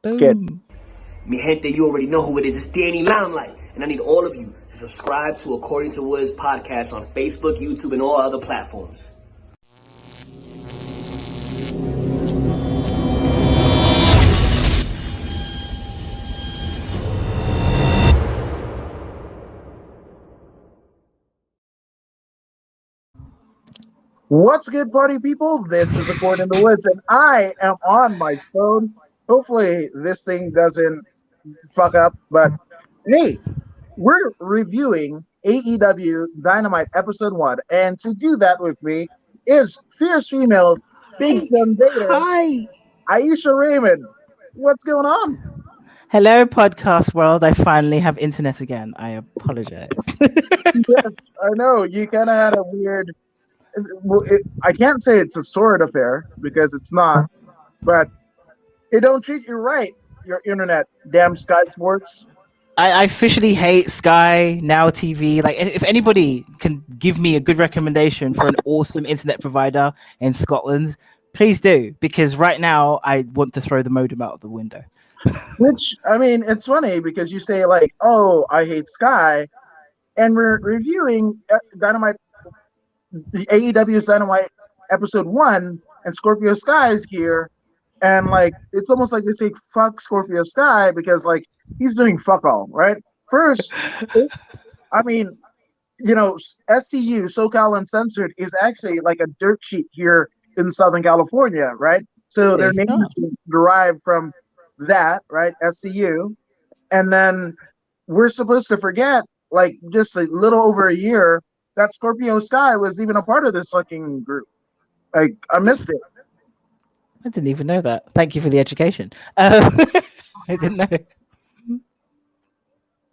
Boom. Mi gente, you already know who it is. It's Danny Limelight. And I need all of you to subscribe to According to Woods podcast on Facebook, YouTube, and all other platforms. What's good, party people? This is According in the Woods, and I am on my phone. Hopefully, this thing doesn't fuck up, but hey, we're reviewing AEW Dynamite Episode 1, and to do that with me is Fierce Females BigFemVader, Hi. Ayesha Raymond. What's going on? Hello, podcast world. I finally have internet again. I apologize. Yes, I know. You kind of had a weird... Well, I can't say it's a sword affair because it's not, but it don't treat you right. Your internet, damn Sky Sports. I officially hate Sky Now TV. Like, if anybody can give me a good recommendation for an awesome internet provider in Scotland, please do. Because right now, I want to throw the modem out of the window. Which, I mean, it's funny because you say like, "Oh, I hate Sky," and we're reviewing Dynamite. The AEW's Dynamite Episode 1, and Scorpio Sky is here, and like it's almost like they say fuck Scorpio Sky because like he's doing fuck all, right? First, I mean, you know, SCU, SoCal Uncensored, is actually like a dirt sheet here in Southern California, right? So their name is derived from that, right? SCU, and then we're supposed to forget, like just a little over a year, that Scorpio Sky was even a part of this fucking group. Like, I missed it. I didn't even know that. Thank you for the education. I didn't know.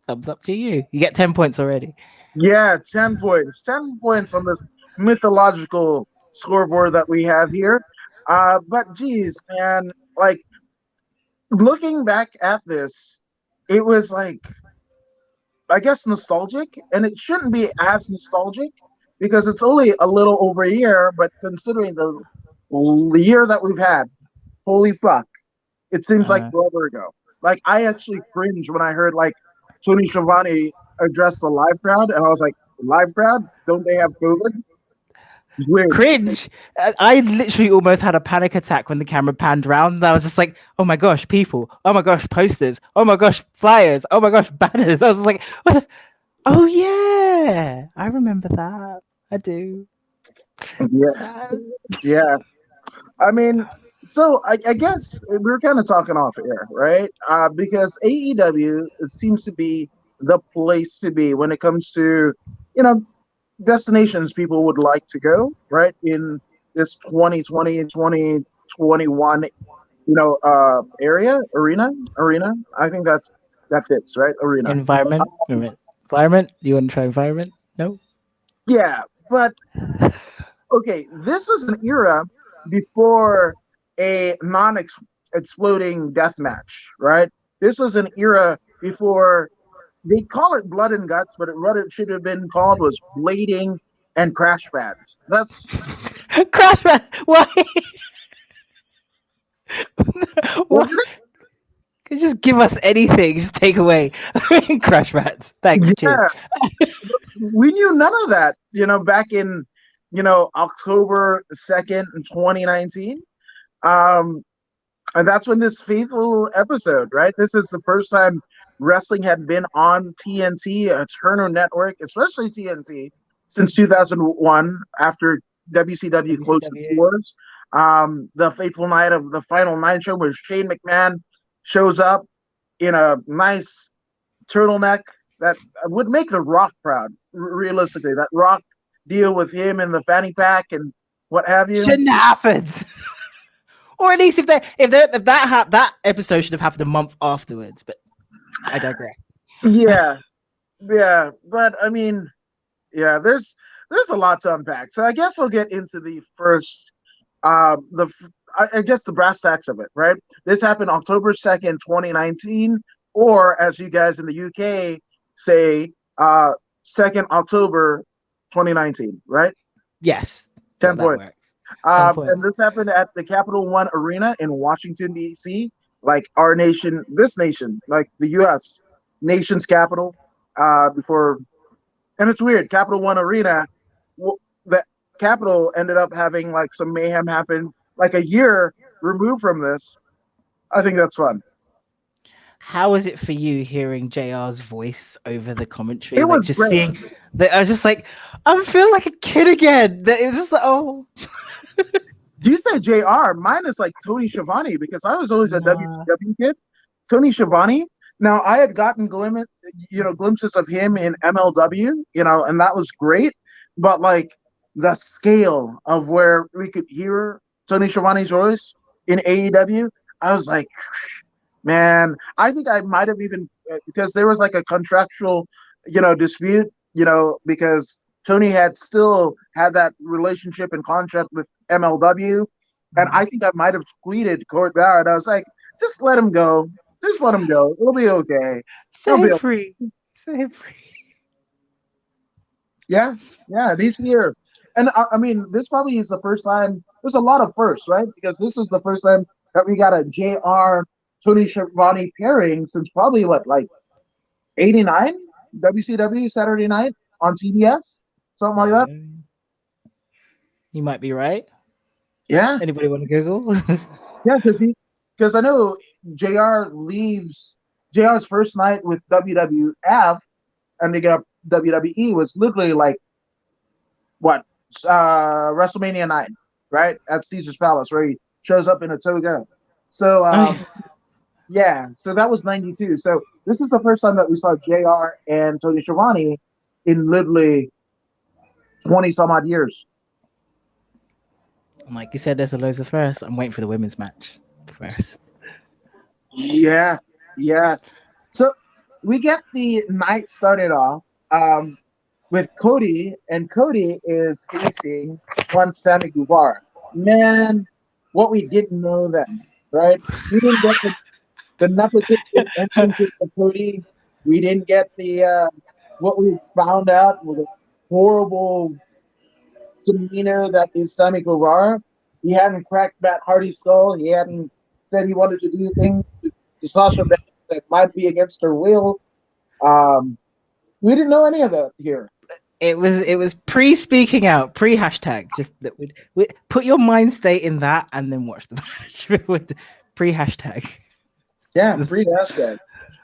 Thumbs up to you. You get 10 points already. Yeah, 10 points. 10 points on this mythological scoreboard that we have here. But geez, man, like, looking back at this, it was like, I guess nostalgic, and it shouldn't be as nostalgic because it's only a little over a year, but considering the year that we've had, holy fuck, it seems like forever ago. Like, I actually cringed when I heard like Tony Schiavone address the live crowd, and I was like, live crowd? Don't they have COVID? It's weird. Cringe. I literally almost had a panic attack when the camera panned around, and I was just like, oh my gosh, people, oh my gosh, posters, oh my gosh, flyers, oh my gosh, banners. I was like, what oh yeah, I remember that. I do. Yeah. Yeah. I mean, so I guess we're kind of talking off air, right? Because AEW seems to be the place to be when it comes to, you know, destinations people would like to go, right? In this 2020 and 2021, arena. I think that fits, right? Arena. Environment. You want to try environment? No. Yeah, but okay, this is an era before a non-exploding death match, right? This was an era before they call it blood and guts, but what it should have been called was blading and crash pads. That's crash pad. Why? What? Can you just give us anything? Just take away crash pads. Thanks. Yeah. Cheers. We knew none of that, back in, October 2nd, 2019. And that's when this faithful episode, right? This is the first time wrestling had been on TNT, a Turner network, especially TNT, since 2001, after WCW closed its doors. The fateful night of the Final Nine show where Shane McMahon shows up in a nice turtleneck that would make The Rock proud, realistically. That Rock deal with him and the fanny pack and what have you. Shouldn't have happened. Or at least if that episode should have happened a month afterwards, but I digress. Yeah, but I mean, there's a lot to unpack. So I guess we'll get into the first, I guess the brass tacks of it, right? This happened October 2nd, 2019, or as you guys in the UK say, 2nd October 2019, right? Yes. 10 points. On point. And this happened at the Capital One Arena in Washington, D.C., like our nation, this nation, like the U.S. nation's capital. Before, and it's weird, Capital One Arena, the Capital ended up having like some mayhem happen like a year removed from this. I think that's fun. How was it for you hearing JR's voice over the commentary? It Like was just great. seeing that, I was just like, I feel like a kid again. It was just like, oh. Do you say JR? Mine is like Tony Schiavone because I was always a Nah. WCW kid. Tony Schiavone. Now I had gotten glimpses of him in MLW, and that was great. But like the scale of where we could hear Tony Schiavone's voice in AEW, I was like, man, I think I might have even because there was like a contractual, dispute, because Tony had still had that relationship and contract with MLW, and I think I might have tweeted Court Barrett. I was like, just let him go. Just let him go. It'll be okay. Set him okay. free. Set him free. Yeah, this year. And I mean, this probably is the first time. There's a lot of firsts, right? Because this is the first time that we got a JR Tony Schiavone pairing since probably like 89 WCW Saturday Night on CBS, something like that. You might be right. Yeah, Anybody want to Google? yeah, because I know JR leaves JR's first night with WWF and they got WWE was literally like what WrestleMania 9, right, at Caesar's Palace, where he shows up in a toga. So yeah, so that was 92. So this is the first time that we saw JR and Tony Schiavone in literally 20 some odd years. Like you said, there's a loads of firsts. I'm waiting for the women's match first. Yeah. So we get the night started off with Cody, and Cody is facing one Sammy Guevara. Man, what we didn't know then, right? We didn't get the nepotistic entrance of Cody. We didn't get the what we found out with a horrible demeanor that is Sammy Guevara. He hadn't cracked Matt Hardy's skull. He hadn't said he wanted to do things to Sasha Banks that might be against her will. We didn't know any of that here. It was pre-speaking out, pre-hashtag. Just that we put your mind state in that and then watch the match with pre-hashtag. Yeah, pre-hashtag.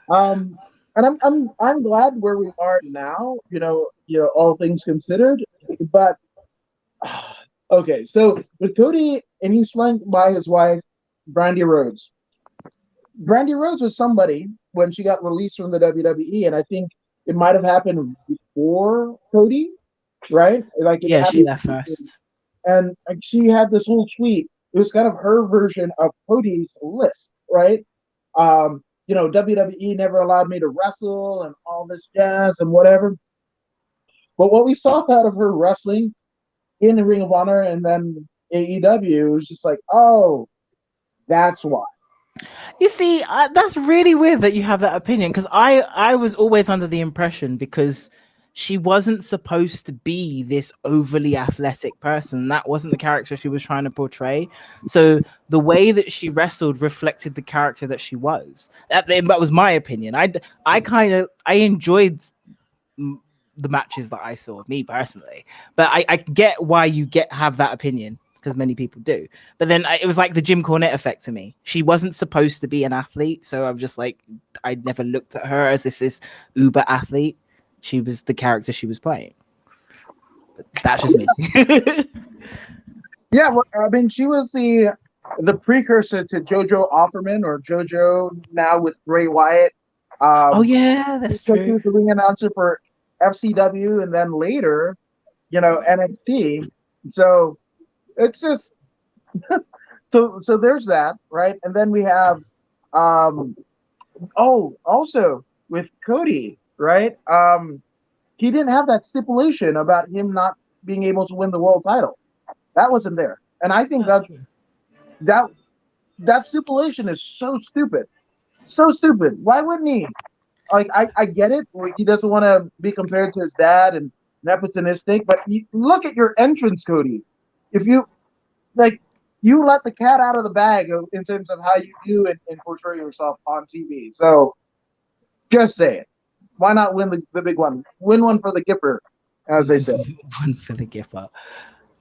And I'm glad where we are now. All things considered. But okay, so with Cody, and he's flanked by his wife, Brandy Rhodes. Brandy Rhodes was somebody when she got released from the WWE, and I think it might have happened before Cody, right? Like yeah, she left first. And she had this whole tweet. It was kind of her version of Cody's list, right? WWE never allowed me to wrestle and all this jazz and whatever. But what we saw out of her wrestling in the Ring of Honor and then AEW was just like, oh, that's why. You see, that's really weird that you have that opinion, because I was always under the impression, because she wasn't supposed to be this overly athletic person. That wasn't the character she was trying to portray. So the way that she wrestled reflected the character that she was. That was my opinion. I enjoyed the matches that I saw, me personally, but I get why you have that opinion, because many people do. But then it was like the Jim Cornette effect to me. She wasn't supposed to be an athlete, so I'm just like, I never looked at her as this uber athlete. She was the character she was playing. But that's just me. Yeah, well, I mean, she was the precursor to JoJo Offerman, or JoJo now with Bray Wyatt. Oh yeah, that's true. She was the ring announcer for FCW and then later, NXT. So it's just so there's that, right? And then we have also with Cody, right? He didn't have that stipulation about him not being able to win the world title. That wasn't there. And I think that stipulation is so stupid. So stupid. Why wouldn't he? Like, I get it. He doesn't want to be compared to his dad and nepotistic, but look at your entrance, Cody. If you like you let the cat out of the bag in terms of how you do and portray yourself on TV. So just say it. Why not win the big one? Win one for the Gipper, as they say. One for the Gipper.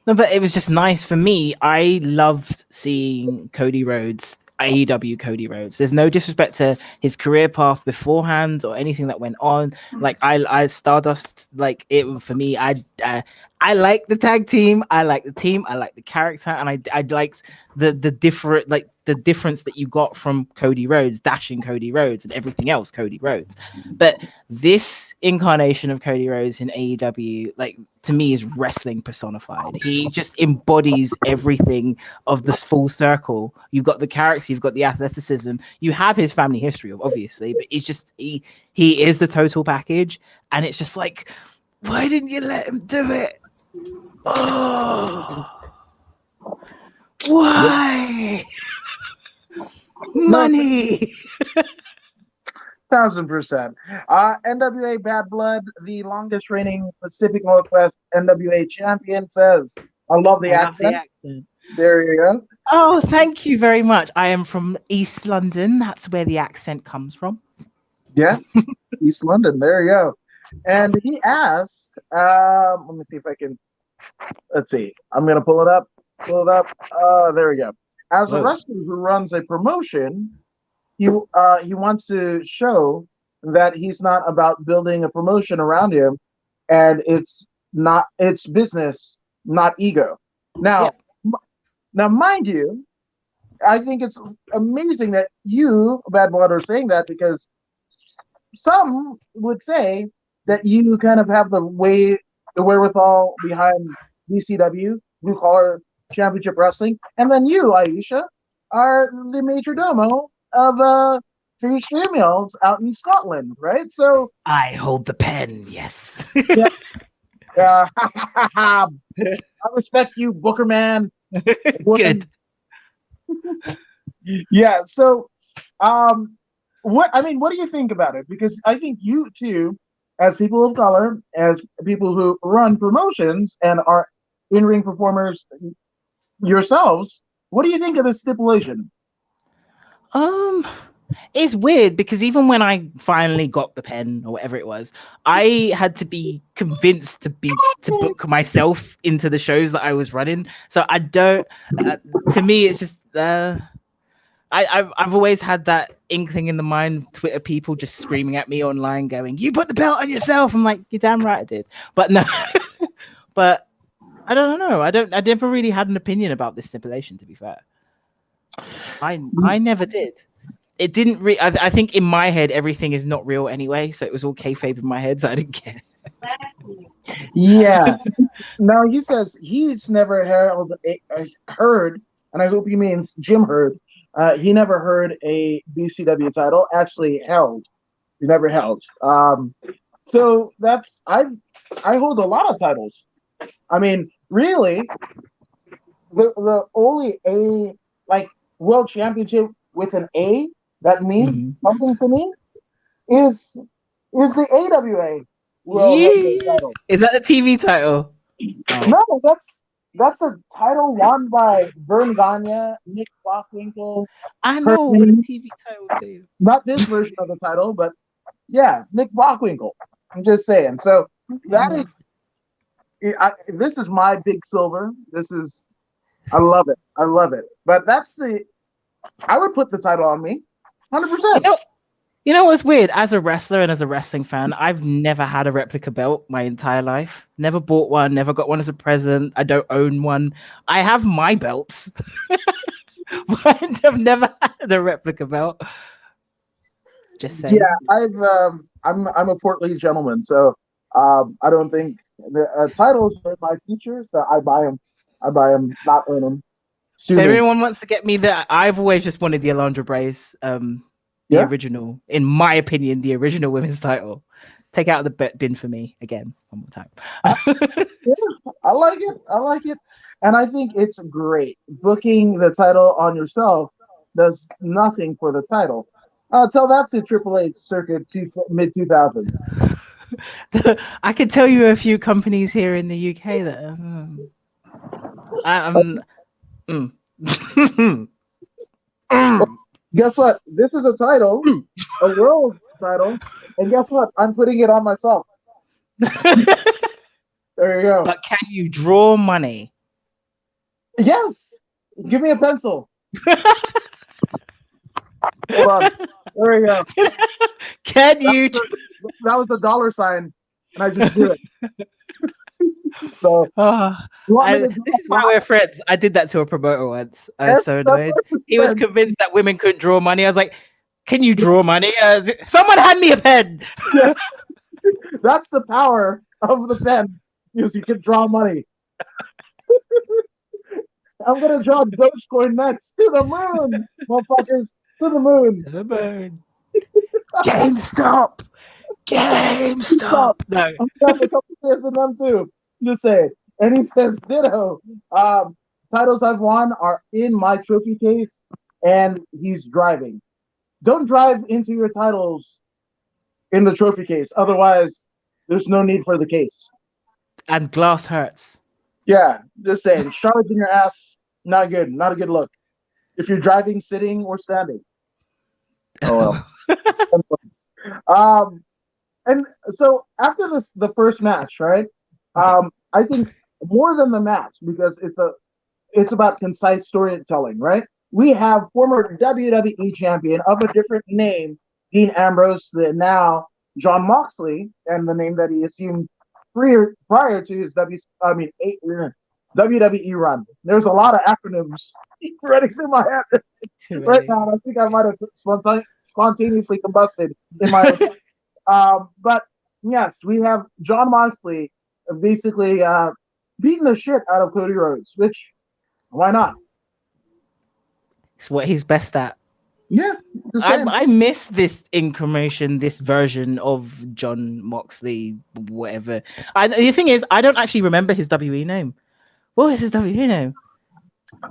No, but it was just nice for me. I loved seeing Cody Rhodes, AEW Cody Rhodes. There's no disrespect to his career path beforehand or anything that went on. Like I Stardust, like it for me. I like the tag team. I like the team. I like the character, and I liked the different like the difference that you got from Cody Rhodes, dashing Cody Rhodes, and everything else Cody Rhodes. But this incarnation of Cody Rhodes in AEW, like to me, is wrestling personified. He just embodies everything of this full circle. You've got the character, you've got the athleticism, you have his family history, obviously, but it's just he is the total package, and it's just like, why didn't you let him do it? Oh, why? Money. 1,000%. NWA Bad Blood, the longest reigning Pacific Northwest NWA champion, says, I love the accent. There you go. Oh, thank you very much. I am from East London. That's where the accent comes from. Yeah, East London. There you go. And he asked, let me see if I can, let's see. I'm going to pull it up. There we go. As a wrestler who runs a promotion, he wants to show that he's not about building a promotion around him, and it's business, not ego. Now, mind you, I think it's amazing that you, Bad Blood, are saying that, because some would say that you kind of have the wherewithal behind BCW, Blue Collar Championship Wrestling, and then you, Ayesha, are the major domo of Fierce Females out in Scotland, right? So I hold the pen, yes. I respect you, Booker man. Good. Yeah. So, what do you think about it? Because I think you too, as people of color, as people who run promotions and are in-ring performers yourselves, what do you think of this stipulation? It's weird because even when I finally got the pen or whatever it was, I had to be convinced to book myself into the shows that I was running. So I don't. To me, it's just. I've always had that inkling in the mind. Twitter people just screaming at me online, going, "You put the belt on yourself." I'm like, "You're damn right I did." But no. But I don't know. I never really had an opinion about this stipulation. To be fair, I never did. It didn't I think in my head everything is not real anyway, so it was all kayfabe in my head, so I didn't care. Yeah. Now he says he's never heard, and I hope he means Jim heard. He never heard a BCW title actually held. He never held. So that's I hold a lot of titles. I mean, really, the only A world championship with an A that means something to me is the AWA World Heavyweight title. Is that the TV title? No, that's a title won by Vern Gagne, Nick Bockwinkel. I know, but the TV title too. Not this version of the title, but yeah, Nick Bockwinkel. I'm just saying. So that is, this is my big silver. I love it. But I would put the title on me. 100%. You know what's weird? As a wrestler and as a wrestling fan, I've never had a replica belt my entire life. Never bought one, never got one as a present. I don't own one. I have my belts. But I've never had a replica belt. Just saying. Yeah, I'm a portly gentleman, so I don't think the titles are my future, so I buy them, not own them. If anyone wants to get me that, I've always just wanted the Alundra Brace, the original, in my opinion, the original women's title. Take out the bin for me again, one more time. I like it. And I think it's great. Booking the title on yourself does nothing for the title. Tell that to Triple H circa mid-2000s. I could tell you a few companies here in the UK that Mm. Guess what? This is a title, a world title, and guess what? I'm putting it on myself. There you go. But can you draw money? Yes. Give me a pencil. Hold on. There you go. Can you? That was a dollar sign, and I just drew it. So, you want me to do this is that why now? we're friends. I did that to a promoter once. I was Yes, so that's annoyed. what He was said. convinced that women could draw money. I was like, "Can you draw money? Someone hand me a pen." Yeah. That's the power of the pen, because you can draw money. I'm gonna draw Dogecoin next. To the moon, motherfuckers. To the moon. GameStop. Stop. No. I'm gonna have a couple shares in them too. Just say it. And he says, ditto. Titles I've won are in my trophy case, and he's driving. Don't drive into your titles in the trophy case. Otherwise, there's no need for the case. And glass hurts. Yeah, just saying. Shards in your ass, not good. Not a good look. If you're driving, sitting, or standing. Oh well. 10 points. And so after the first match, right? I think more than the match, because it's about concise storytelling, right? We have former WWE champion of a different name, Dean Ambrose, now John Moxley, and the name that he assumed prior to his WWE run. There's a lot of acronyms running through my head right now. And I think I might have spontaneously combusted in my but yes, we have John Moxley basically beating the shit out of Cody Rhodes, which, why not? It's what he's best at. Yeah, I miss this incarnation, this version of John Moxley, whatever. The thing is, I don't actually remember his WE name. What was his WE name?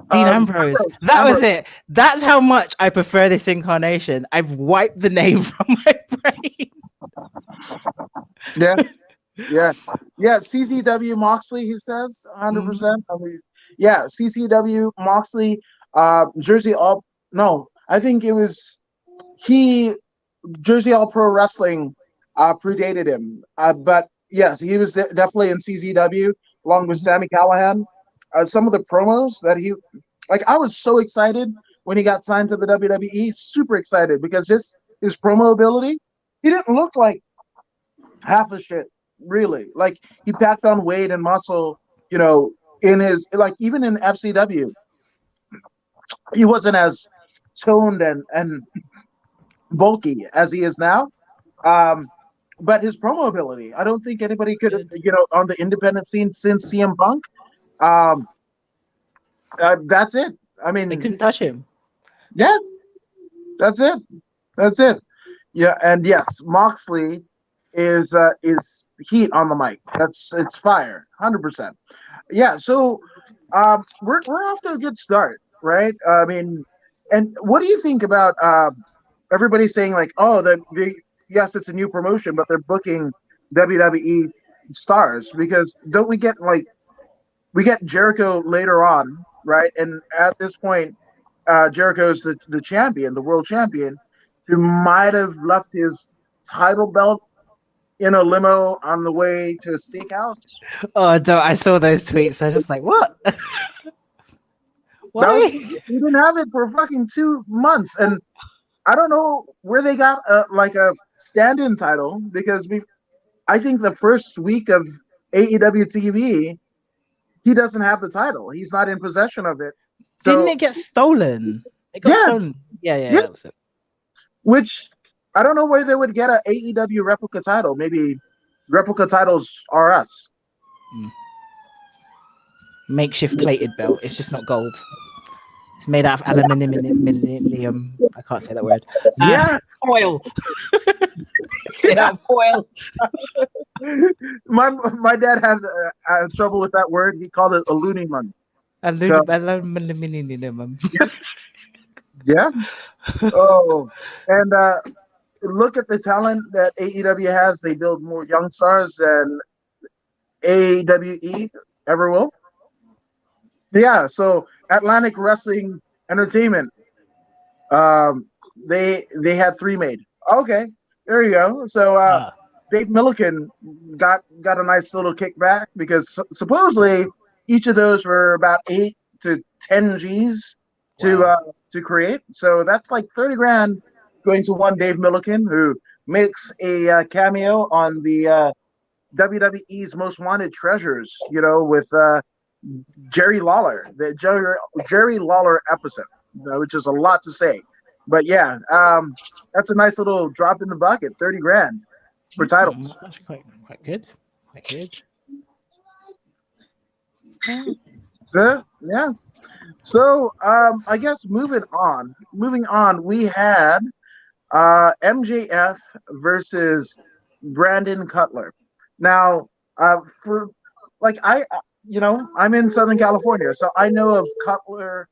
Dean Ambrose. That was it. That's how much I prefer this incarnation. I've wiped the name from my brain. Yeah. CCW Moxley, he says, 100%. I mean, yeah, CCW Moxley, Jersey All. No, I think it was Jersey All Pro Wrestling predated him. But yes, he was definitely in CZW along with Sami Callihan. Some of the promos that I was so excited when he got signed to the WWE, super excited, because just his promo ability, he didn't look like half a shit, really. Like, he packed on weight and muscle, in his, even in FCW, he wasn't as toned and bulky as he is now. But his promo ability, I don't think anybody could, on the independent scene since CM Punk. That's it. I mean, they couldn't touch him. Yeah, that's it. Yeah, and yes, Moxley is heat on the mic. It's fire, 100%. Yeah, so we're off to a good start, right? I mean, and what do you think about everybody saying like, oh, yes, it's a new promotion, but they're booking WWE stars, because don't we get Jericho later on, right? And at this point, Jericho's the champion, the world champion, who might have left his title belt in a limo on the way to a steakhouse. Oh, I saw those tweets. I was just like, what? Why? He didn't have it for fucking 2 months, and I don't know where they got a stand-in title, because I think the first week of AEW TV, he doesn't have the title. He's not in possession of it. Didn't it get stolen? It got stolen. Yeah, that was it. Which, I don't know where they would get an AEW replica title. Maybe replica titles are us. Makeshift plated belt. It's just not gold. It's made out of aluminium. I can't say that word. Foil. It's made out of foil. My dad had trouble with that word. He called it aluminum. Aluminium. Yeah. Oh, and look at the talent that AEW has. They build more young stars than AEWE ever will. Yeah, so Atlantic Wrestling Entertainment. They had 3 made. Okay, there you go. So Dave Milliken got a nice little kickback because supposedly each of those were about 8 to 10 G's to create. So that's like 30 grand going to one Dave Milliken, who makes a cameo on the WWE's Most Wanted Treasures, with Jerry Lawler, the Jerry Lawler episode, which is a lot to say. But yeah, that's a nice little drop in the bucket, 30 grand for titles. That's quite good. Quite good. So yeah. So I guess moving on, we had MJF versus Brandon Cutler. Now, for like I'm in Southern California, so I know of Cutler.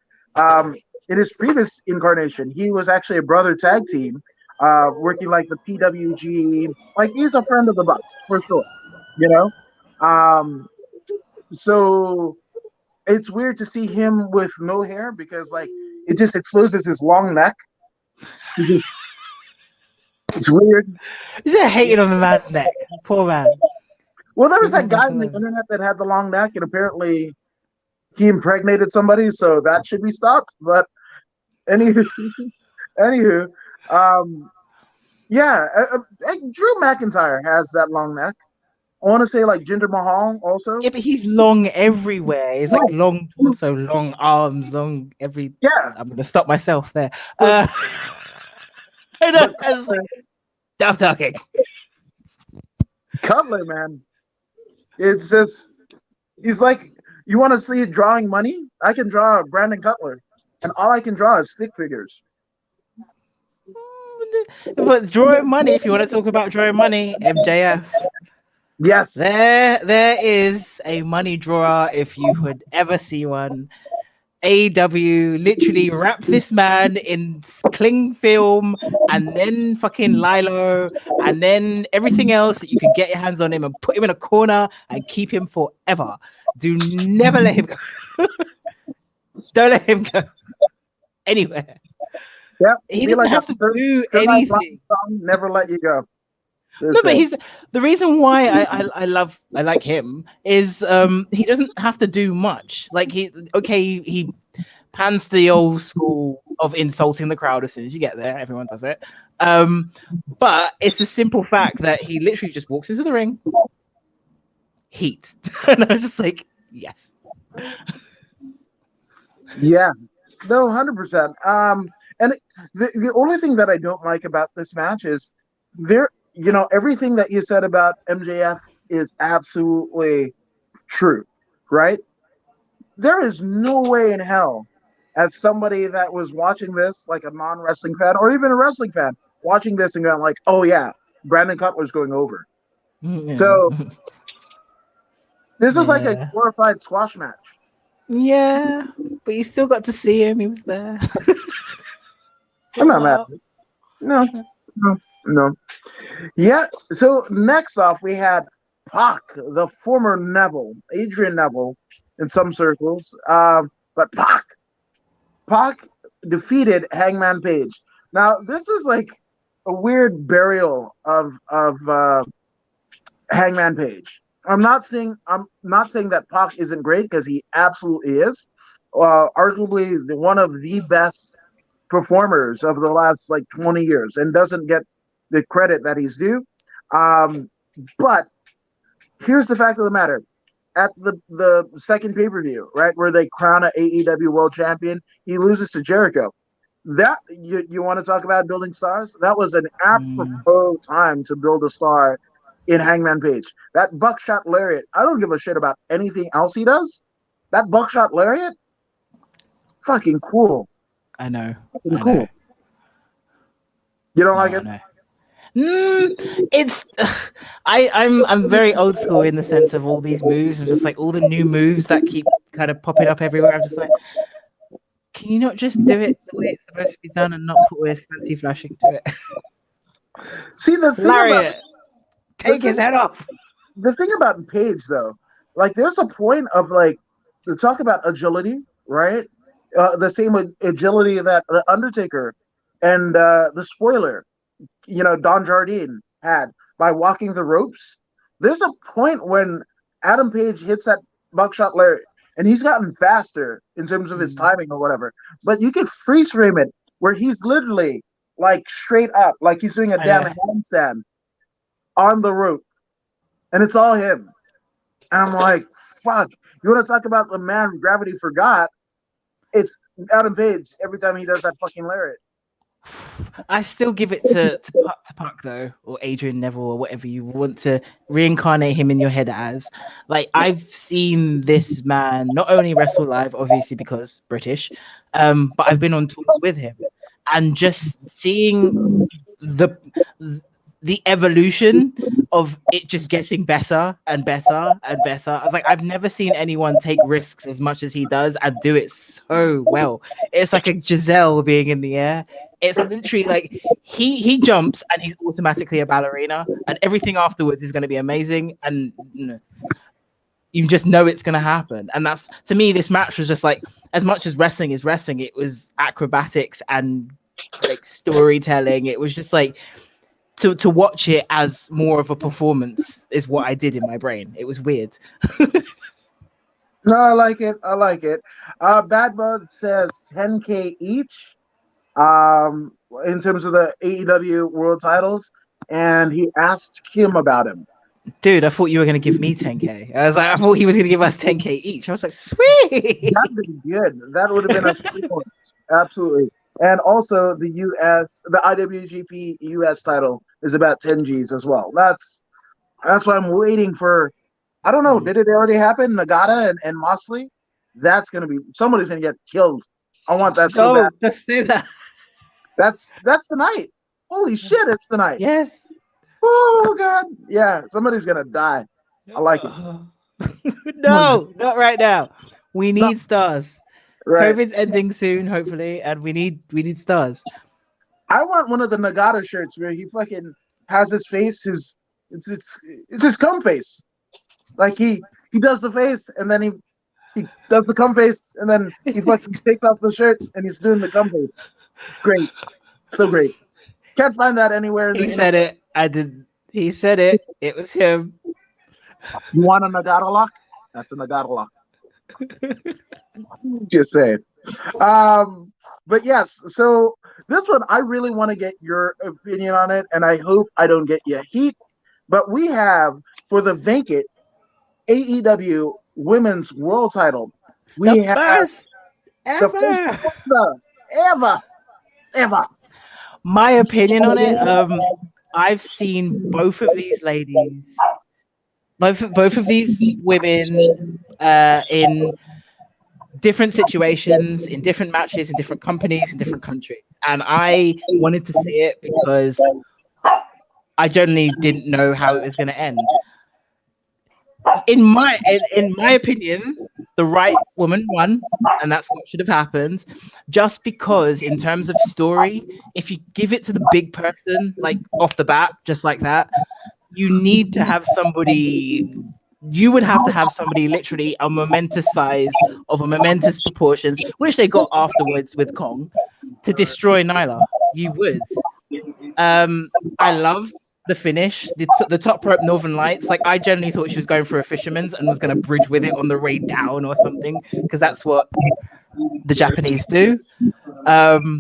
In his previous incarnation, he was actually a brother tag team, working like the PWG. Like he's a friend of the Bucks for sure, So it's weird to see him with no hair because like it just exposes his long neck. It's weird. You're just hating on the man's neck. Poor man. Well, there was that guy on the internet that had the long neck, and apparently he impregnated somebody, so that should be stopped. But anywho, yeah, Drew McIntyre has that long neck. I want to say like Jinder Mahal also. Yeah, but he's long everywhere. He's like long torso, long arms, long every. Yeah, I'm gonna stop myself there. I know. I was like, stop talking. Cutler, man. It's just he's like, you want to see drawing money? I can draw Brandon Cutler, and all I can draw is stick figures. But drawing money, if you want to talk about drawing money, MJF. Yes. There is a money drawer if you would ever see one. AEW literally wrap this man in cling film and then fucking Lilo and then everything else that you can get your hands on him and put him in a corner and keep him forever. Do never let him go. Don't let him go anywhere. Yep. He doesn't have to do anything. Never let you go. No, but he's the reason why I like him is he doesn't have to do much. Like he pans to the old school of insulting the crowd as soon as you get there. Everyone does it. But it's the simple fact that he literally just walks into the ring, heat, and I was just like, yes. Yeah, no, 100%. And the only thing that I don't like about this match is everything that you said about MJF is absolutely true, right? There is no way in hell, as somebody that was watching this, like a non-wrestling fan or even a wrestling fan, watching this and going like, oh yeah, Brandon Cutler's going over. Yeah. So this is like a glorified squash match. Yeah, but you still got to see him. He was there. I'm not mad. No. Yeah. So next off, we had Pac, the former Neville, Adrian Neville, in some circles. But Pac defeated Hangman Page. Now this is like a weird burial of Hangman Page. I'm not saying that Pac isn't great, because he absolutely is. Arguably one of the best performers of the last like 20 years, and doesn't get the credit that he's due. But here's the fact of the matter. At the second pay-per-view, right, where they crown an AEW World Champion, he loses to Jericho. That you want to talk about building stars? That was an apropos time to build a star in Hangman Page. That buckshot lariat, I don't give a shit about anything else he does. That buckshot lariat, fucking cool. I know. Fucking cool. Know. You don't like it? It's I'm very old school in the sense of all these moves. I'm just like all the new moves that keep kind of popping up everywhere. I'm just like, can you not just do it the way it's supposed to be done and not put all this fancy flashing to it? See, the thing lariat. Take his head off. The thing about Page, though, like there's a point of like to talk about agility, right? the same agility that the Undertaker and the Spoiler, Don Jardine had by walking the ropes. There's a point when Adam Page hits that buckshot Larry, and he's gotten faster in terms of his timing or whatever. But you can freeze frame it where he's literally like straight up, like he's doing a damn handstand on the rope, and it's all him. And I'm like, fuck. You want to talk about the man gravity forgot? It's Adam Page every time he does that fucking lariat. I still give it to Puck though, or Adrian Neville, or whatever you want to reincarnate him in your head as. Like, I've seen this man not only wrestle live, obviously because British, but I've been on tours with him, and just seeing the evolution of it just getting better and better and better. I was like, I've never seen anyone take risks as much as he does and do it so well. It's like a Giselle being in the air. It's literally like he jumps and he's automatically a ballerina, and everything afterwards is going to be amazing, and you just know it's going to happen. And that's, to me, this match was just like, as much as wrestling is wrestling, it was acrobatics and like storytelling. It was just like, to watch it as more of a performance is what I did in my brain. It was weird. No, I like it. Bad Bud says 10K each in terms of the AEW world titles, and he asked Kim about him. Dude, I thought you were going to give me 10K. I thought he was going to give us 10K each. I was like, sweet. That would be good. That would have been a absolutely. And also the IWGP US title is about 10 G's as well. That's why I'm waiting for. I don't know. Did it already happen? Nagata and Moxley? That's gonna be, somebody's gonna get killed. I want that so bad. Don't say that. That's the night. Holy shit! It's the night. Yes. Oh god. Yeah. Somebody's gonna die. I like it. No, not right now. We need stars. Right. COVID's ending soon, hopefully, and we need stars. I want one of the Nagata shirts where he fucking has his face, it's his cum face. Like he does the face, and then he does the cum face, and then he fucking takes off the shirt and he's doing the cum face. It's great. So great. Can't find that anywhere. He said it. I did. He said it. It was him. You want a Nagata lock? That's a Nagata lock. Just saying. But yes, so this one, I really want to get your opinion on it, and I hope I don't get you heat. But we have, for the vacant AEW Women's World Title, we have first the first ever. My opinion on it, I've seen both of these ladies, both of these women in different situations, in different matches, in different companies, in different countries. And I wanted to see it because I generally didn't know how it was going to end. In my opinion, the right woman won, and that's what should have happened. Just because, in terms of story, if you give it to the big person, like off the bat, just like that, you need to have somebody. You would have to have somebody literally a momentous size of a momentous proportions, which they got afterwards with Kong, to destroy Nyla. You would. I loved the finish, the top rope Northern Lights. Like, I generally thought she was going for a fisherman's and was going to bridge with it on the way down or something, because that's what the Japanese do. And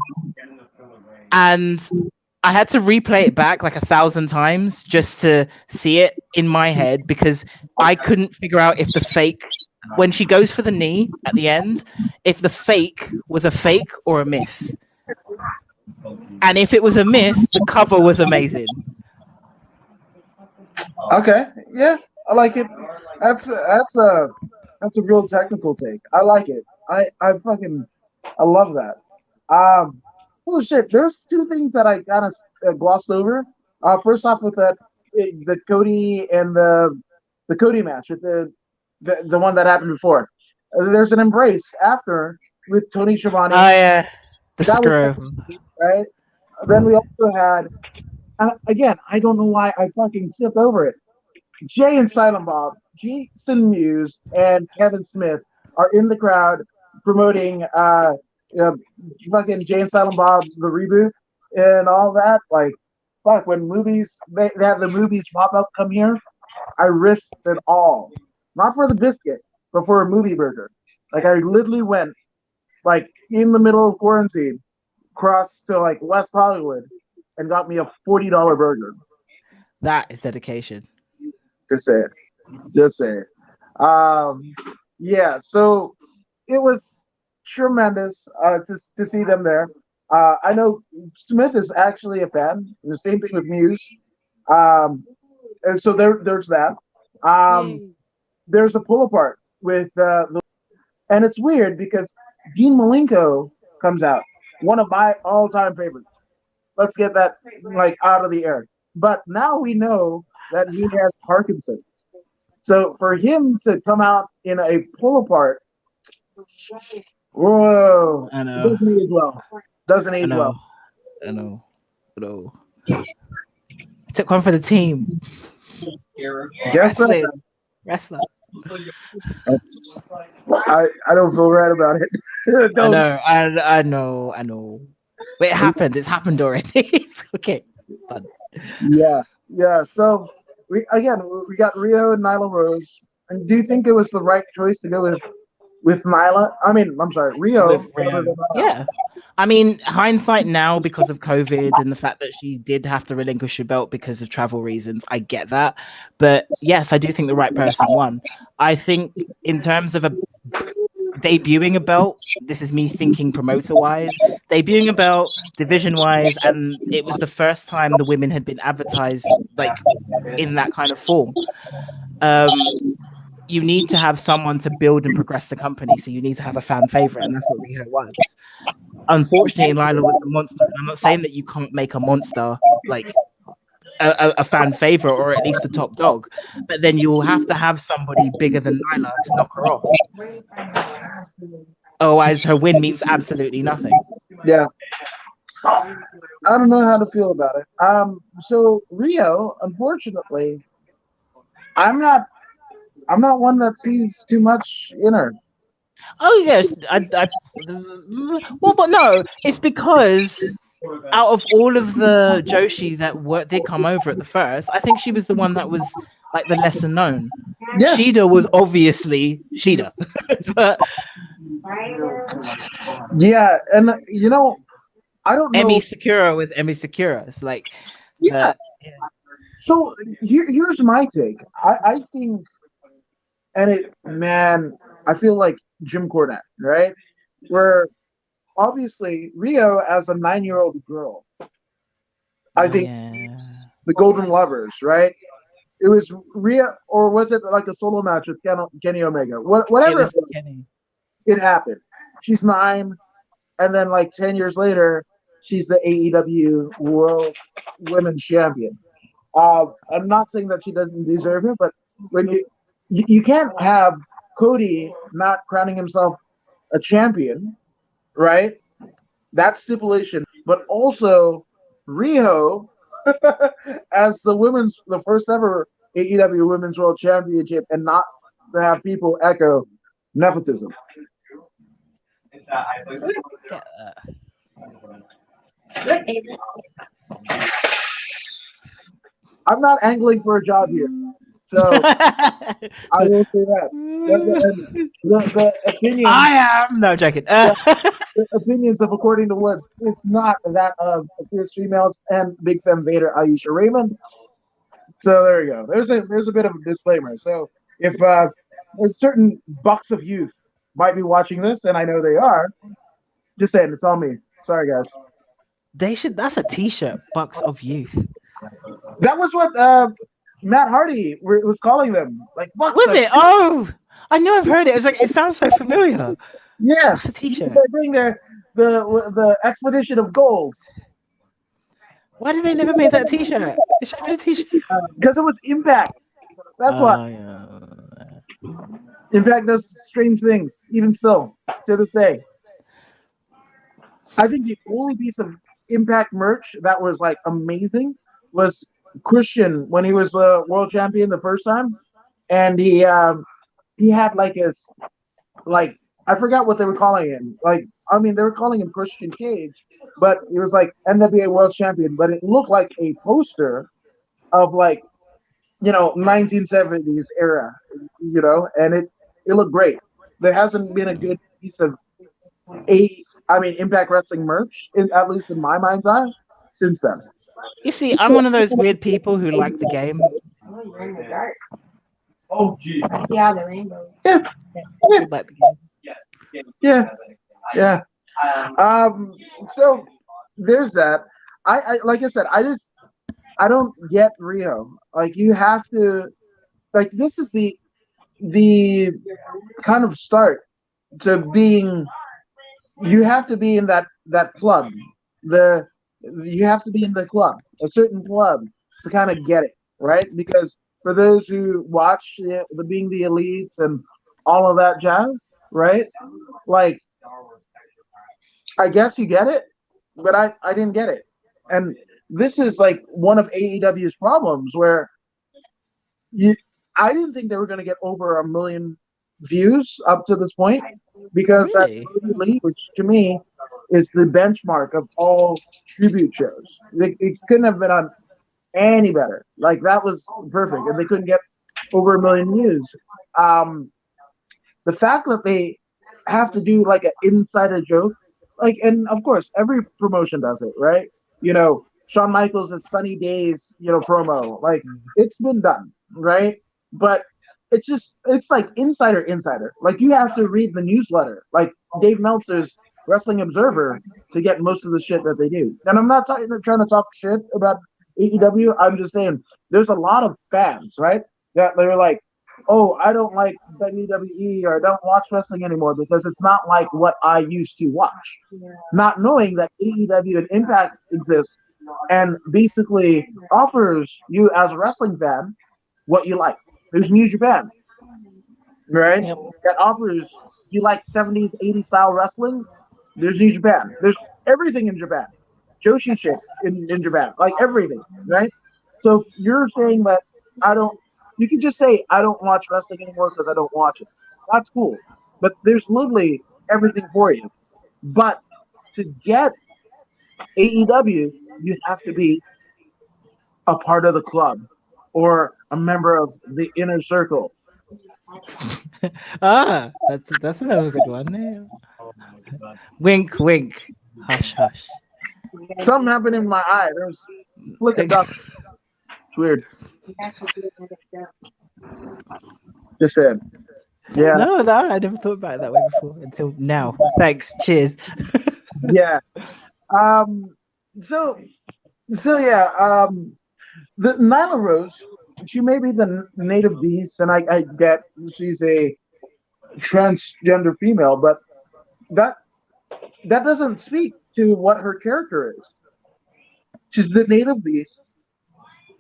I had to replay it back like 1,000 times just to see it in my head, because I couldn't figure out if the fake, when she goes for the knee at the end, if the fake was a fake or a miss. And if it was a miss, the cover was amazing. Okay, yeah, I like it. That's a real technical take. I like it. I love that. Holy shit! There's two things that I kind of glossed over. First off, with the Cody and the Cody match, with the one that happened before. There's an embrace after with Tony Schiavone. Oh yeah, the screw. Right. Then we also had. Again, I don't know why I fucking skipped over it. Jay and Silent Bob, Jason Mewes, and Kevin Smith are in the crowd promoting fucking Jay and Silent Bob the reboot and all that. Like, fuck, when they have the movies pop up come here, I risked it all, not for the biscuit, but for a movie burger. Like I literally went like in the middle of quarantine, crossed to like West Hollywood, and got me a $40 burger. That is dedication. Just say it. Just say it. Yeah. So it was tremendous to see them there. I know Smith is actually a fan. The same thing with Muse. Um, and so there's that. Um, Yay. there's a pull apart with and it's weird because Dean Malenko comes out, one of my all time favorites. Let's get that like out of the air. But now we know that he has Parkinson's. So for him to come out in a pull apart, whoa, I it know. doesn't age well. Doesn't I age know. well. I know. I know. I took one for the team. Guess what? Wrestler. I don't feel right about it. I Don't. know. I know. I know. But it happened. It's happened already. It's okay. It's done. Yeah, yeah. So we got Rio and Nyla Rose. And do you think it was the right choice to go with Nyla? I mean, I'm sorry, Rio. With Rio. Yeah. I mean, hindsight now because of COVID and the fact that she did have to relinquish her belt because of travel reasons, I get that. But yes, I do think the right person won. I think in terms of debuting a belt, this is me thinking promoter wise, debuting a belt, division wise, and it was the first time the women had been advertised like in that kind of form. You need to have someone to build and progress the company. So you need to have a fan favorite, and that's what Riho was. Unfortunately, Lila was the monster. And I'm not saying that you can't make a monster like a fan favorite or at least a top dog, but then you will have to have somebody bigger than Nyla to knock her off. Otherwise, her win means absolutely nothing. Yeah, I don't know how to feel about it. So Rio, unfortunately, I'm not. I'm not one that sees too much in her. Oh yeah, well, but no, it's because out of all of the Joshi that did come over at the first, I think she was the one that was like the lesser known. Yeah, Shida was obviously Shida, but yeah, and I don't know. Emi Sakura was Emi Sakura. It's like, Yeah. but So here's my take. I think, and man, I feel like Jim Cornette, right? Where obviously Rio as a 9-year-old girl, I think yeah, the Golden Lovers, right? It was Rio, or was it like a solo match with Kenny Omega? it Whatever was Kenny. it happened. She's 9, and then like 10 years later, she's the AEW World Women's Champion. I'm not saying that she doesn't deserve it, but when you can't have Cody not crowning himself a champion, right? That stipulation, but also Riho as the first ever AEW Women's World Championship, and not to have people echo nepotism. Yeah. I'm not angling for a job here, so I will say that. The opinion, I am no joking. the opinions of According to Woods is not that of Fierce Females and Big Vader Ayesha Raymond. So there you go. There's a bit of a disclaimer. So if certain bucks of youth might be watching this, and I know they are, just saying it's on me. Sorry guys. They should. That's a T-shirt. Bucks of Youth. That was what Matt Hardy was calling them. Like bucks. Was it? Oh, I knew I've heard it. It was like it sounds so familiar. Yes. That's a T-shirt. They bring the expedition of gold. Why did they never make that T-shirt? It should have been a T-shirt. Because it was Impact. That's why. Yeah. Impact does strange things, even still, to this day. I think the only piece of Impact merch that was like amazing was Christian when he was world champion the first time, and he had like his like I forgot what they were calling him. Like, I mean, they were calling him Christian Cage, but it was like NWA World Champion. But it looked like a poster of like 1970s era, and it looked great. There hasn't been a good piece of Impact Wrestling merch, at least in my mind's eye, since then. You see, I'm one of those weird people who like the game. Oh, you're in the dark. Oh, geez. Yeah, the rainbow. Yeah, I like the game. yeah, yeah. So there's that. I like I said, I don't get Rio. Like you have to, like this is the kind of start to being. You have to be in that club. You have to be in the club, a certain club, to kind of get it right. Because for those who watch the Being the Elites and all of that jazz, right? Like, I guess you get it, but I didn't get it, and this is like one of AEW's problems where you I didn't think they were going to get over 1 million views up to this point because Really? that Cody Lee, which to me is the benchmark of all tribute shows. It couldn't have been on any better. Like that was perfect, and they couldn't get over 1 million views. The fact that they have to do like an insider joke, like, and of course every promotion does it, right? Shawn Michaels' Sunny Days, promo, like it's been done, right? But it's like insider. Like you have to read the newsletter, like Dave Meltzer's Wrestling Observer, to get most of the shit that they do. And I'm not trying to talk shit about AEW. I'm just saying there's a lot of fans, right? That they're like, oh, I don't like WWE or I don't watch wrestling anymore because it's not like what I used to watch. Yeah. Not knowing that AEW and Impact exists and basically offers you as a wrestling fan what you like. There's New Japan, right? Yep. That offers you like 70s, 80s style wrestling. There's New Japan. There's everything in Japan. Joshi shit in Japan. Like everything, right? So if you're saying that you can just say, I don't watch wrestling anymore because I don't watch it. That's cool. But there's literally everything for you. But to get AEW, you have to be a part of the club or a member of the inner circle. That's another good one. Yeah. Wink, wink. Hush, hush. Something happened in my eye. There was flick of duck. It's weird. Just saying. Yeah. No, I never thought about it that way before until now. Thanks. Cheers. Yeah. So yeah. The Nyla Rose, she may be the native beast, and I get she's a transgender female, but that doesn't speak to what her character is. She's the native beast,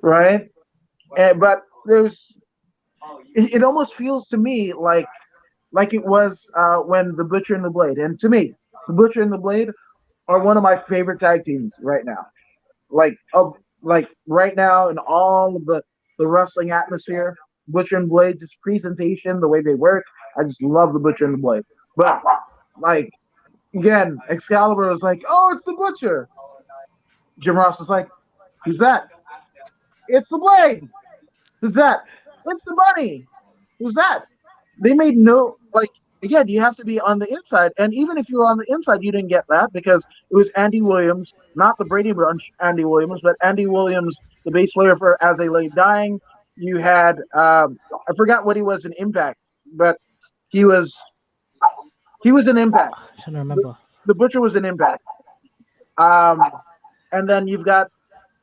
right? But it almost feels to me like it was when the Butcher and the Blade, and to me, the Butcher and the Blade are one of my favorite tag teams right now. Like right now in all of the wrestling atmosphere, Butcher and Blade, just presentation, the way they work, I just love the Butcher and the Blade. But like again, Excalibur was like, oh, it's the Butcher. Jim Ross was like, who's that? It's the Blade. Who's that? It's the Bunny. Who's that? They made no, like, again, you have to be on the inside. And even if you were on the inside, you didn't get that because it was Andy Williams, not the Brady Bunch Andy Williams, but Andy Williams, the bass player for As They Lay Dying. You had, I forgot what he was in Impact, but he was an Impact. I'm trying to remember. The Butcher was an Impact. And then you've got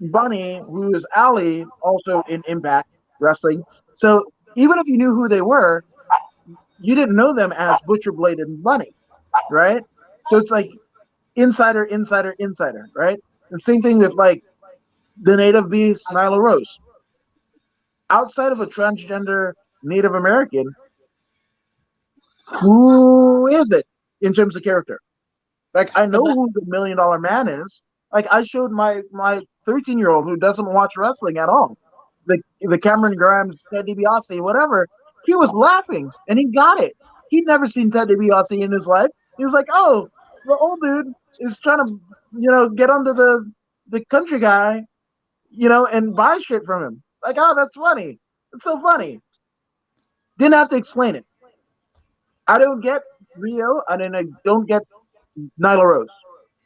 Bunny, who is Ali, also in Impact Wrestling. So even if you knew who they were, you didn't know them as Butcher, Blade, and Bunny, right? So it's like insider, right? The same thing with like the Native Beast, Nyla Rose. Outside of a transgender Native American, who is it in terms of character? Like I know who the $1 Million Man is. Like I showed my 13-year-old who doesn't watch wrestling at all, the Cameron Grimes, Ted DiBiase, whatever. He was laughing and he got it. He'd never seen Ted DiBiase in his life. He was like, "Oh, the old dude is trying to, get under the country guy, and buy shit from him." Like, oh, that's funny. It's so funny. Didn't have to explain it. I don't get Rio, and then I don't get Nyla Rose.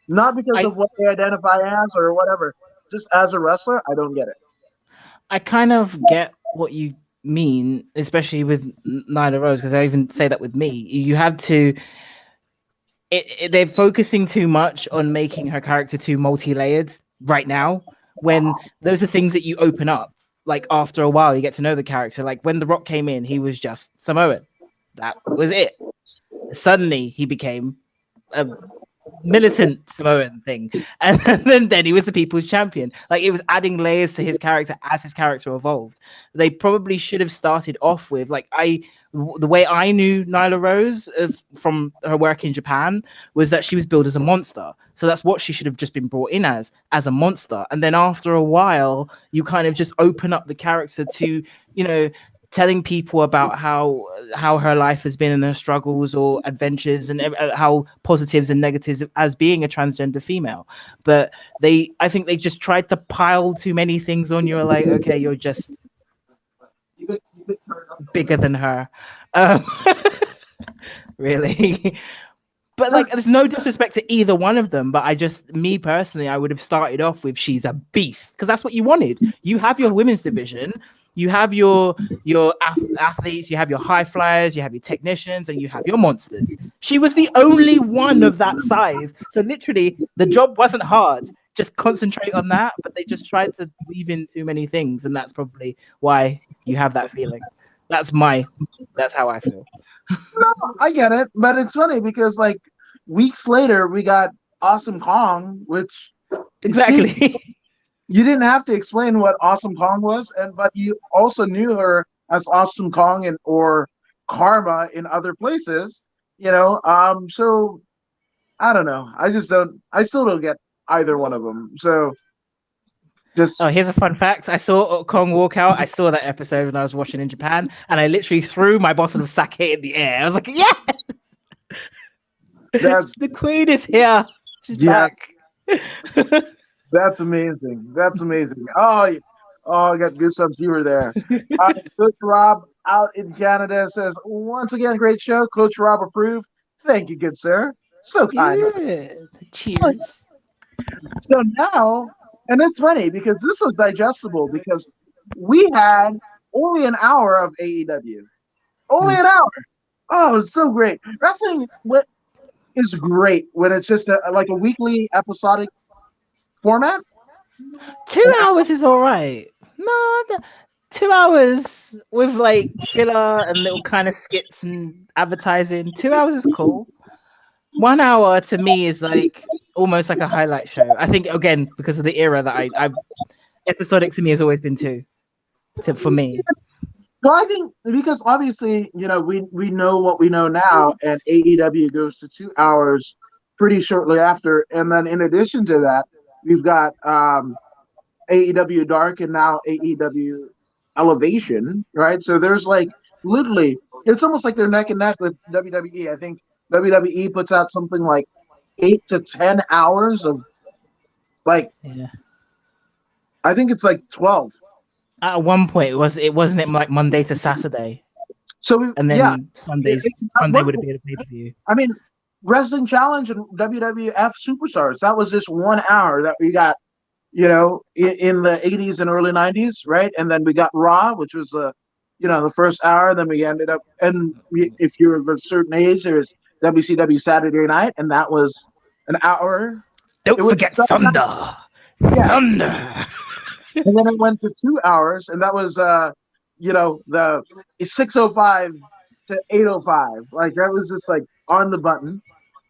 Not because I of what they identify as or whatever. Just as a wrestler, I don't get it. I kind of get what you mean, especially with Nyla Rose, because I even say that with me. You have to. They're focusing too much on making her character too multi-layered right now. When those are things that you open up, like after a while, you get to know the character. Like when The Rock came in, he was just Samoan. That was it. Suddenly, he became a militant Samoan thing, and then he was the people's champion. Like it was adding layers to his character as his character evolved. They probably should have started off with the way I knew Nyla Rose from her work in Japan was that she was billed as a monster. So that's what she should have just been brought in as a monster. And then after a while, you kind of just open up the character to, telling people about how her life has been and her struggles or adventures and how positives and negatives as being a transgender female. But I think they just tried to pile too many things on you. Like, okay, you're just bigger than her. Really. But like, there's no disrespect to either one of them. But me personally, I would have started off with she's a beast, because that's what you wanted. You have your women's division, you have your athletes, you have your high flyers, you have your technicians, and you have your monsters. She was the only one of that size. So literally, the job wasn't hard. Just concentrate on that. But they just tried to weave in too many things, and that's probably why you have that feeling. That's how I feel. No, I get it, but it's funny because like weeks later we got Awesome Kong, which Exactly. you didn't have to explain what Awesome Kong was, but you also knew her as Awesome Kong or Karma in other places, So I don't know. I still don't get either one of them. So just here's a fun fact. I saw Kong walk out. I saw that episode when I was watching in Japan, and I literally threw my bottle of sake in the air. I was like, yes! The queen is here. She's back. That's amazing. That's amazing. Oh, I got goosebumps. You were there. Coach Rob out in Canada says, once again, great show. Coach Rob approved. Thank you, good sir. So kind. Yeah. Cheers. So now, and it's funny because this was digestible because we had only an hour of AEW. Only an hour. Oh, it's so great. Wrestling is great when it's just like a weekly episodic format. 2 hours is all right. No, 2 hours with like filler and little kind of skits and advertising. 2 hours is cool. 1 hour to me is like almost like a highlight show. I think again because of the era that I episodic to me has always been for me. Well, I think because obviously, we know what we know now, and AEW goes to 2 hours pretty shortly after. And then in addition to that, we've got AEW Dark and now AEW Elevation, right? So there's like literally, it's almost like they're neck and neck with WWE. I think WWE puts out something like 8 to 10 hours of like, I think it's like 12. At one point, it wasn't like Monday to Saturday. So and then Sunday would have been a pay-per-view. I mean, Wrestling Challenge and WWF Superstars, that was just 1 hour that we got, in the 80s and early 90s, right? And then we got Raw, which was the first hour. Then we ended up, and if you're of a certain age, there's WCW Saturday Night, and that was an hour. Don't forget Thunder. Yeah. Thunder. And then it went to 2 hours, and that was the 6:05 to 8:05. Like that was just like on the button.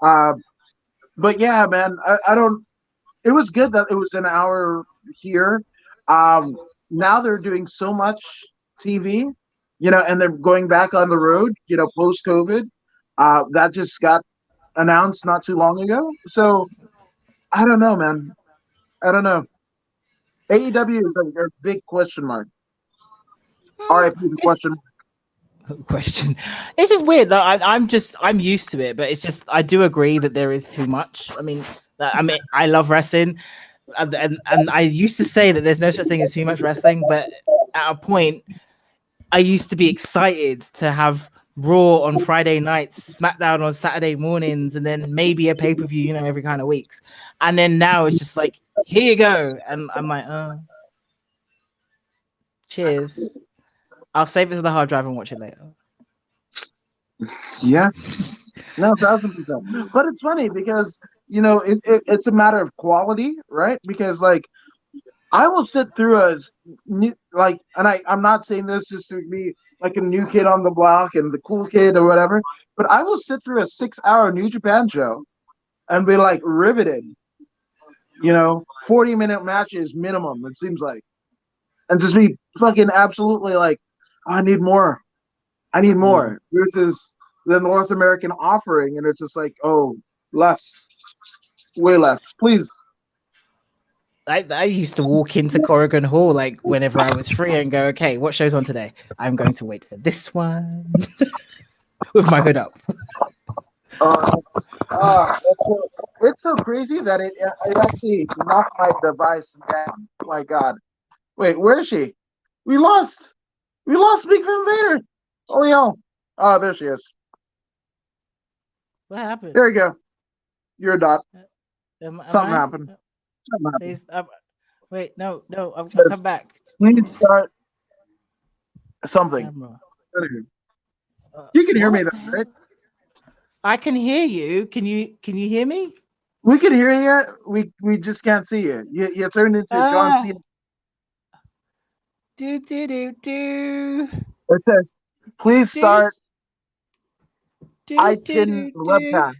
But yeah, man, I don't. It was good that it was an hour here. Now they're doing so much TV, and they're going back on the road, post COVID. That just got announced not too long ago. So I don't know, man. I don't know. AEW is a big question mark. RIP the question mark. question. It's just weird. I'm used to it, but it's just I do agree that there is too much. I mean, I love wrestling, and I used to say that there's no such thing as too much wrestling, but at a point, I used to be excited to have Raw on Friday nights, SmackDown on Saturday mornings, and then maybe a pay-per-view, every kind of weeks. And then now it's just like, here you go. And I'm like, cheers. I'll save it to the hard drive and watch it later. Yeah, no, 1,000%. But it's funny because it's a matter of quality, right? Because like I will sit through I'm not saying this just to be like a new kid on the block and the cool kid or whatever, but I will sit through a 6-hour New Japan show and be like riveted. 40-minute matches minimum, it seems like, and just be fucking absolutely like, oh, I need more. Versus the North American offering, and it's just like, oh, less, way less, please. I used to walk into Corrigan Hall like whenever I was free and go, okay, what show's on today? I'm going to wait for this one with my hood up. It's so crazy that it actually knocked my device down. My God. Wait, where is she? We lost BigFemVader. Holy hell. Oh, there she is. What happened? There you go. You're a dot. Something happened. Please, wait, no, I'll Says, come back. Please start something. You can hear me, though, right? I can hear you. Can you hear me? We can hear you. We just can't see you. You turned into John Cena. Do. It says, please start icon webcam.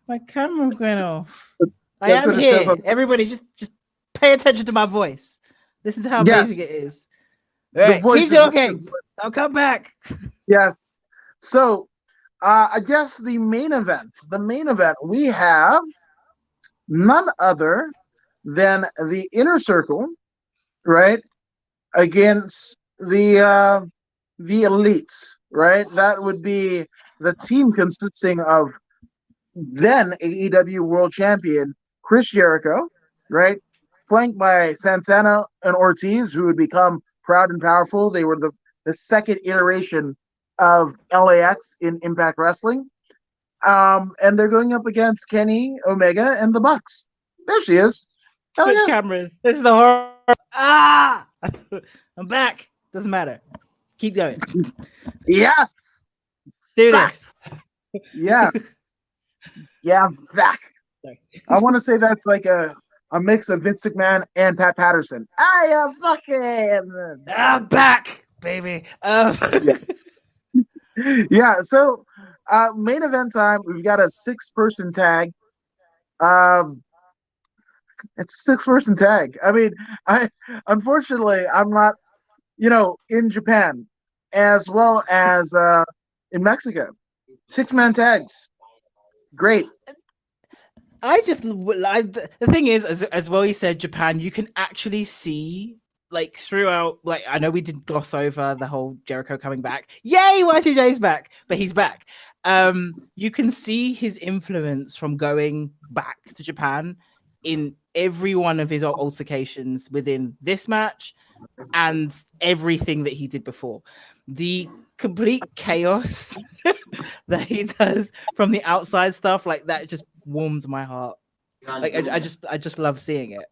My camera went off. I am here. Everybody, just pay attention to my voice. Listen to how amazing it is. All right, keep talking. I'll come back. Yes. So, I guess the main event, we have none other than the Inner Circle, right, against the Elite, right? That would be the team consisting of then AEW World Champion Chris Jericho, right, flanked by Santana and Ortiz, who would become Proud and Powerful. They were the second iteration of LAX in Impact Wrestling. And they're going up against Kenny Omega and the Bucks. There she is. Switch cameras. This is the horror. I'm back. Doesn't matter. Keep going. Yes. Do this. Yeah. Yeah, Zach. Sorry. I want to say that's like a mix of Vince McMahon and Pat Patterson. I am fucking. I'm back, baby. Yeah, so main event time, we've got a 6-person tag. It's a 6-person tag. I mean, unfortunately I'm not, in Japan as well as in Mexico. 6-man tags. Great. The thing is, as well, you said Japan, you can actually see like throughout, like I know we did gloss over the whole Jericho coming back. Yay, Y2J's back, but he's back. You can see his influence from going back to Japan in every one of his altercations within this match and everything that he did before. The complete chaos that he does from the outside stuff, like that just warms my heart. Like I just love seeing it.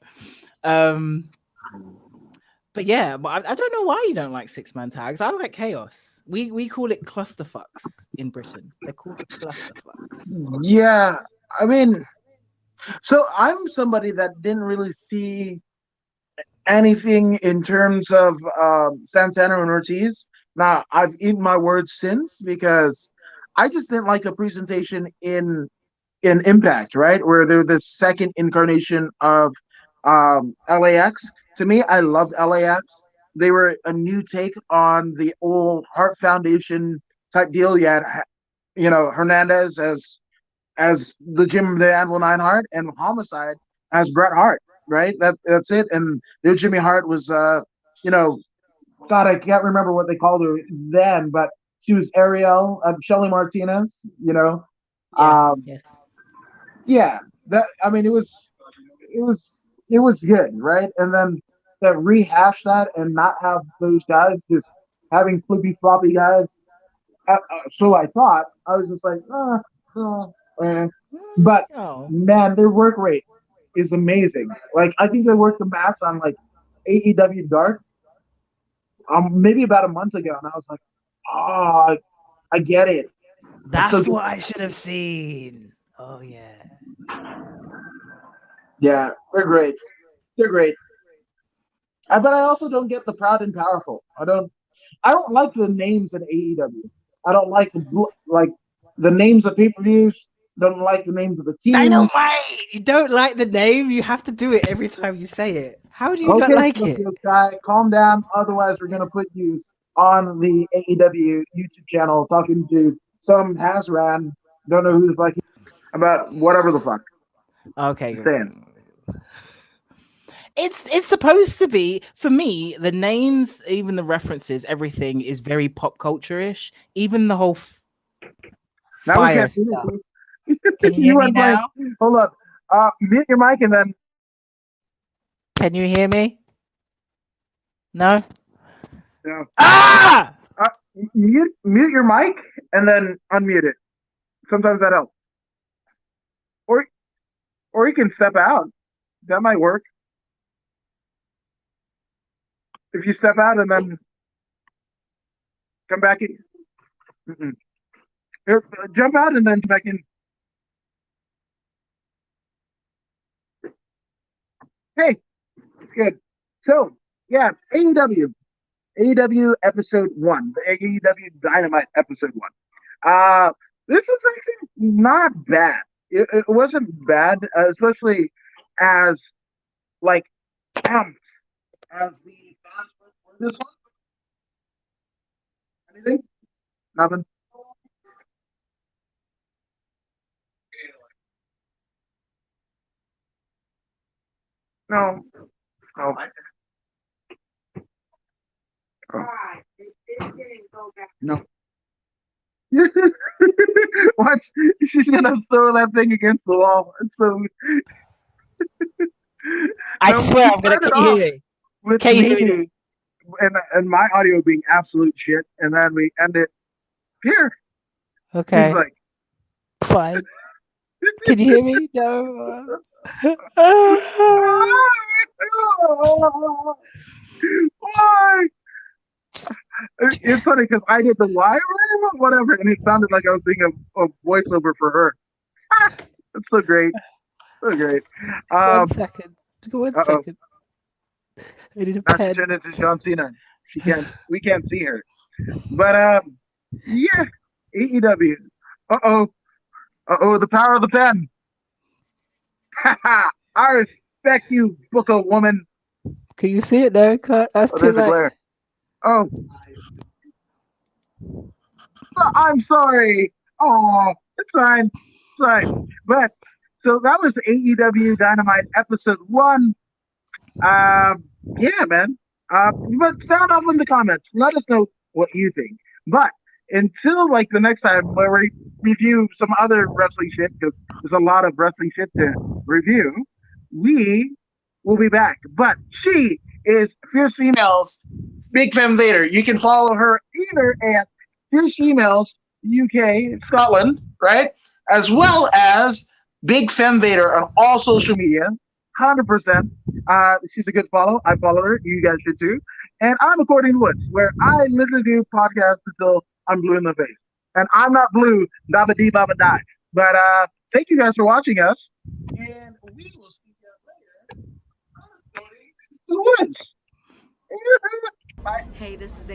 But yeah, but I don't know why you don't like 6-man tags. I like chaos. We call it clusterfucks in Britain. They're called clusterfucks. Yeah, I mean, so I'm somebody that didn't really see anything in terms of Santana and Ortiz. Now, I've eaten my words since because I just didn't like the presentation in Impact, right? Where they're the second incarnation of LAX. To me, I loved LAX. They were a new take on the old Hart Foundation type deal. You had, Hernandez as the Jim the Anvil Neidhart and Homicide as Bret Hart, right? That's it. And their Jimmy Hart was, God, I can't remember what they called her then, but she was Ariel, Shelly Martinez. You know, Yeah. um, Yes. yeah. That I mean, it was good, right? And then to rehash that and not have those guys just having flippy floppy guys. So I thought I was just like, eh. But Oh. man, their work rate is amazing. Like I think they worked the match on like AEW Dark, maybe about a month ago, and I was like, oh, I get it. So That's what I should have seen. Oh yeah. yeah, they're great. They're great. But I also don't get the proud and powerful. I don't like the names in AEW. I don't like the names of pay-per-views. Don't like the names of the teams. Dynamite! You don't like the name, you have to do it every time you say it. How do you not Okay, like it? Scorpio Sky, calm down. Otherwise, we're gonna put you on the AEW YouTube channel talking to some Hasran. Don't know who's like about whatever the fuck. Okay. Just saying. It's supposed to be, for me, the names, even the references, everything is very pop culture-ish. Even the whole Now we fire can't see stuff. you. Can you hear me went blank. now? Hold up. Mute your mic and then. Can you hear me? No? No. Ah! Mute your mic and then unmute it. Sometimes that helps. Or you can step out. That might work. If you step out and then come back in. Mm-mm. Here, jump out and then come back in. Hey, it's good. So, yeah, AEW episode 1, the AEW Dynamite episode 1. This was actually not bad. It wasn't bad, especially as like amped as the fans were for this one. Anything? Nothing. No. No. Oh. No. Watch, she's gonna throw that thing against the wall. So I no, swear we I'm gonna. started Can you off hear me? with Can you hear me? me and my audio being absolute shit, and then we ended here. Okay. He's like, Fine. Can you hear me? No. why? It's funny because I did the why whatever, and it sounded like I was doing a voiceover for her. It's so great, so great. 1 second. 1 Uh-oh. second. I need a Now she pen. turned into John Cena. We can't see her. But yeah, AEW. The power of the pen. I respect you, Booker woman. Can you see it though? That's too There's a late. glare. Oh, I'm sorry. Oh, it's fine. It's fine. But so that was AEW Dynamite episode 1. Yeah, man. But sound off in the comments. Let us know what you think. But until like the next time where we review some other wrestling shit, because there's a lot of wrestling shit to review, we will be back. But she is Fierce Females Big Fem Vader. You can follow her either at Fierce Females UK Scotland, right? As well as Big Fem Vader on all social media. 100%. She's a good follow. I follow her. You guys should too. And I'm According Woods, where I literally do podcasts until I'm blue in the face. And I'm not blue, dabba dee babba die. But thank you guys for watching us. And we will see you guys later. I'm According Woods. Bye. Hey, this is